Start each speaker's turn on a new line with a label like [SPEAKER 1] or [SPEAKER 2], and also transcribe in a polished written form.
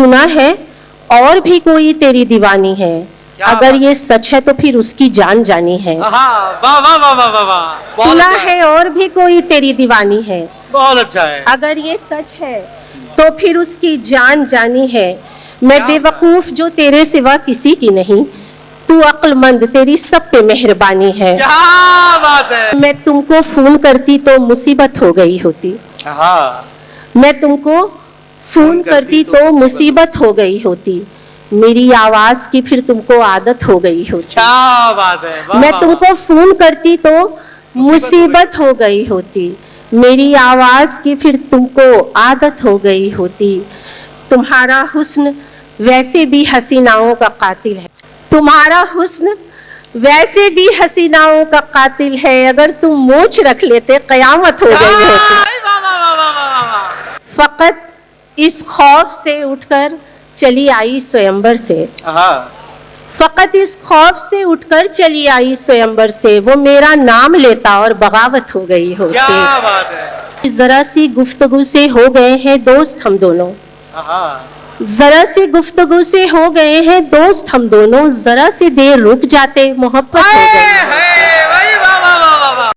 [SPEAKER 1] सुना है और भी कोई तेरी दीवानी है, अगर ये सच है तो फिर उसकी जान जानी है।
[SPEAKER 2] वाह वाह वाह वाह वाह वाह, बहुत
[SPEAKER 1] सुना
[SPEAKER 2] अच्छा
[SPEAKER 1] है और भी कोई तेरी दीवानी है,
[SPEAKER 2] बहुत अच्छा है।
[SPEAKER 1] अगर ये सच है तो फिर उसकी जान जानी है। मैं
[SPEAKER 2] क्या
[SPEAKER 1] बेवकूफ जो तेरे सिवा किसी की नहीं, तू अक्लमंद तेरी सब पे मेहरबानी है।
[SPEAKER 2] क्या बात है।
[SPEAKER 1] मैं तुमको फोन करती तो मुसीबत हो गई होती,
[SPEAKER 2] हाँ
[SPEAKER 1] मैं तुमको फोन करती तो मुसीबत हो गई होती, मेरी आवाज की फिर तुमको आदत हो गई होती।
[SPEAKER 2] क्या बात है। वाह,
[SPEAKER 1] मैं
[SPEAKER 2] वाह,
[SPEAKER 1] तुमको फोन करती तो मुसीबत हो गई होती, मेरी आवाज की फिर तुमको आदत हो गई होती। तुम्हारा हुस्न वैसे भी हसीनाओं का कातिल है, तुम्हारा हुस्न वैसे भी हसीनाओं का कातिल है, अगर तुम मोच रख लेते कयामत हो गई होती।
[SPEAKER 2] वाह, वाह, वाह, वाह, वाह, वाह।
[SPEAKER 1] फकत इस खौफ से उठकर चली आई स्वयंवर से,
[SPEAKER 2] हाँ
[SPEAKER 1] फकत इस खौफ से उठकर चली आई स्वयंवर से, वो मेरा नाम लेता और बगावत हो गई
[SPEAKER 2] क्या
[SPEAKER 1] होती।
[SPEAKER 2] बात है।
[SPEAKER 1] जरा सी गुफ्तगू से हो गए हैं दोस्त हम दोनों,
[SPEAKER 2] हाँ
[SPEAKER 1] जरा सी गुफ्तगू से हो गए हैं दोस्त हम दोनों, जरा सी देर रुक जाते मोहब्बत हो गई।